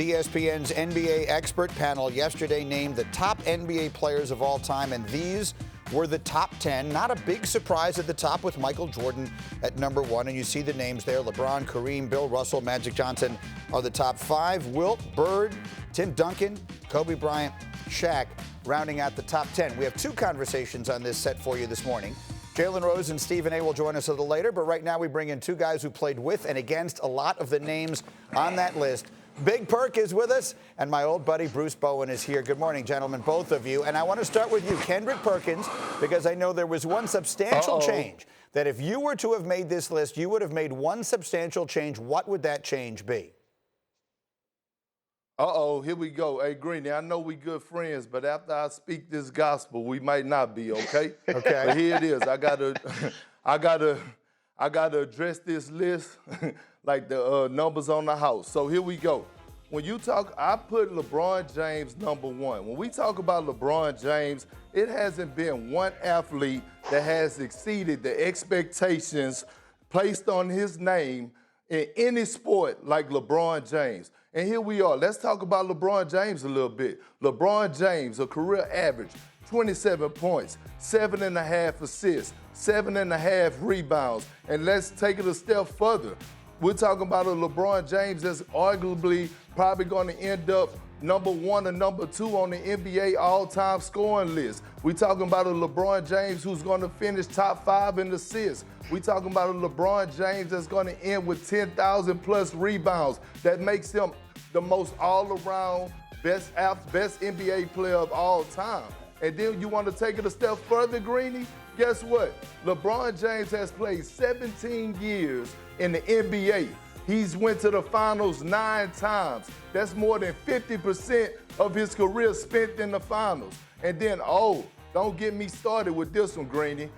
ESPN's NBA expert panel yesterday named the top NBA players of all time, and these were the top 10. Not a big surprise at the top with Michael Jordan at number 1, and you see the names there. LeBron, Kareem, Bill Russell, Magic Johnson are the top 5. Wilt, Bird, Tim Duncan, Kobe Bryant, Shaq rounding out the top 10. We have 2 conversations on this set for you this morning. Jalen Rose and Stephen A. will join us a little later, but right now we bring in 2 guys who played with and against a lot of the names on that list. Big Perk is with us, and my old buddy Bruce Bowen is here. Good morning, gentlemen, both of you. And I want to start with you, Kendrick Perkins, because I know there was one substantial change that if you were to have made this list, you would have made one substantial change. What would that change be? Here we go. Hey, Greeny, I know we good friends, but after I speak this gospel, we might not be, okay? Okay. But here it is. I gotta address this list like the numbers on the house. So here we go. When you talk, I put LeBron James number 1. When we talk about LeBron James, it hasn't been one athlete that has exceeded the expectations placed on his name in any sport like LeBron James. And here we are. Let's talk about LeBron James a little bit. LeBron James, a career average, 27 points, 7.5 assists, 7.5 rebounds. And let's take it a step further. We're talking about a LeBron James that's arguably probably going to end up number 1 or number 2 on the NBA all-time scoring list. We're talking about a LeBron James who's going to finish top 5 in assists. We're talking about a LeBron James that's going to end with 10,000 plus rebounds. That makes him the most all-around best NBA player of all time. And then you want to take it a step further, Greeny? Guess what? LeBron James has played 17 years in the NBA. He's went to the finals 9 times. That's more than 50% of his career spent in the finals. And then, don't get me started with this one, Greeny.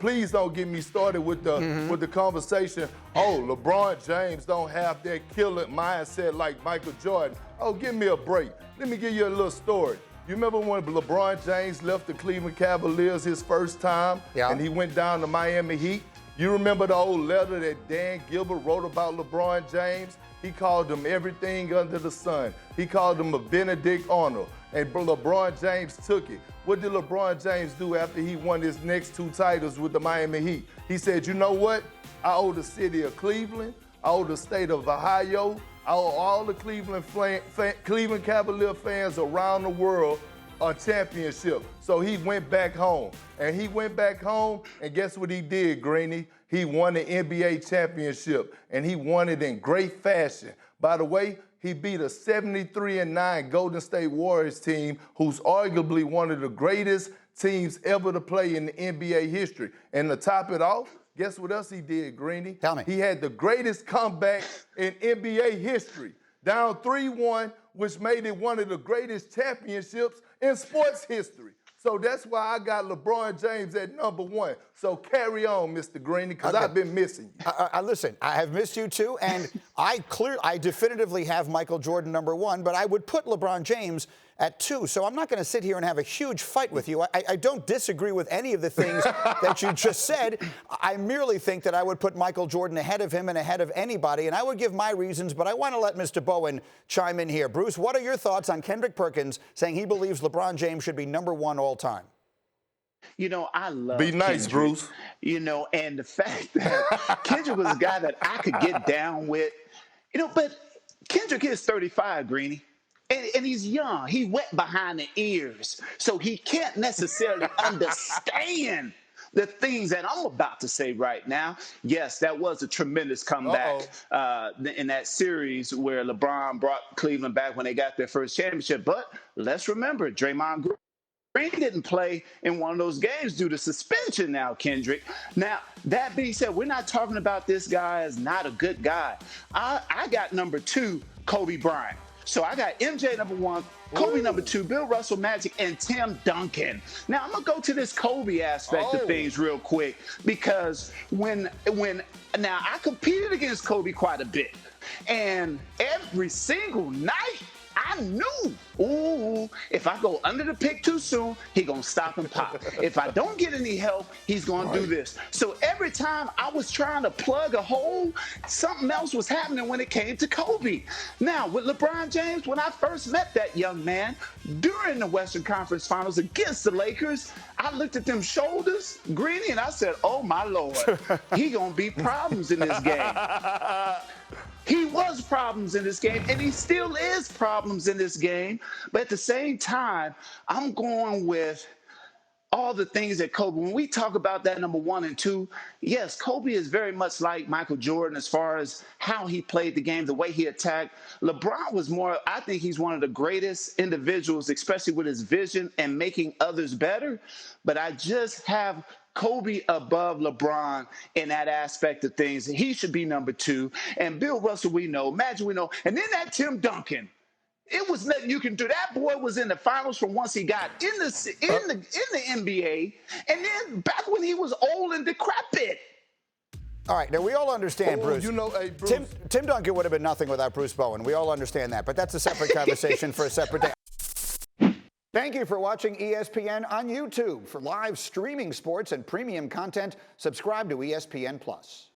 Please don't get me started with the conversation. LeBron James don't have that killer mindset like Michael Jordan. Give me a break. Let me give you a little story. You remember when LeBron James left the Cleveland Cavaliers his first time, and he went down to Miami Heat? You remember the old letter that Dan Gilbert wrote about LeBron James? He called him everything under the sun. He called him a Benedict Arnold, and LeBron James took it. What did LeBron James do after he won his next 2 titles with the Miami Heat? He said, you know what? I owe the city of Cleveland, I owe the state of Ohio, I owe all the Cleveland Cavalier fans around the world a championship. So he went back home. And he went back home, and guess what he did, Greeny? He won the NBA championship, and he won it in great fashion. By the way, he beat a 73-9 Golden State Warriors team, who's arguably one of the greatest teams ever to play in the NBA history. And to top it off, guess what else he did, Greeny? Tell me. He had the greatest comeback in NBA history, down 3-1, which made it one of the greatest championships in sports history. So that's why I got LeBron James at number 1. So carry on, Mr. Greeny, because I've been missing you. Listen, I have missed you too, and I definitively have Michael Jordan number 1, but I would put LeBron James at 2. So I'm not going to sit here and have a huge fight with you. I don't disagree with any of the things that you just said. I merely think that I would put Michael Jordan ahead of him and ahead of anybody, and I would give my reasons, but I want to let Mr. Bowen chime in here. Bruce, what are your thoughts on Kendrick Perkins saying he believes LeBron James should be number 1 all time? You know, I love Be nice, Kendrick, Bruce. You know, and the fact that Kendrick was a guy that I could get down with, but Kendrick is 35, Greeny. And he's young. He wet behind the ears. So he can't necessarily understand the things that I'm about to say right now. Yes, that was a tremendous comeback in that series where LeBron brought Cleveland back when they got their first championship. But let's remember, Draymond Green didn't play in one of those games due to suspension now, Kendrick. Now, that being said, we're not talking about this guy as not a good guy. I got number 2, Kobe Bryant. So I got MJ number 1, Kobe number 2, Bill Russell, Magic, and Tim Duncan. Now I'm gonna go to this Kobe aspect of things real quick, because when I competed against Kobe quite a bit, and every single night I I knew, ooh, if I go under the pick too soon, he gonna stop and pop. If I don't get any help, he's gonna do this. So every time I was trying to plug a hole, something else was happening when it came to Kobe. Now, with LeBron James, when I first met that young man during the Western Conference Finals against the Lakers, I looked at them shoulders, Greeny, and I said, oh my Lord, he gonna be problems in this game. He was problems in this game, and he still is problems in this game. But at the same time, I'm going with all the things that Kobe, when we talk about that number 1 and 2, yes, Kobe is very much like Michael Jordan as far as how he played the game, the way he attacked. LeBron was more, I think he's one of the greatest individuals, especially with his vision and making others better. But I just have Kobe above LeBron in that aspect of things. He should be number 2. And Bill Russell, we know, Magic, we know. And then that Tim Duncan. It was nothing you can do. That boy was in the finals from once he got in the NBA, and then back when he was old and decrepit. All right, now we all understand, Bruce. You know, hey, Bruce. Tim Duncan would have been nothing without Bruce Bowen. We all understand that, but that's a separate conversation for a separate day. Thank you for watching ESPN on YouTube. For live streaming sports and premium content, subscribe to ESPN+.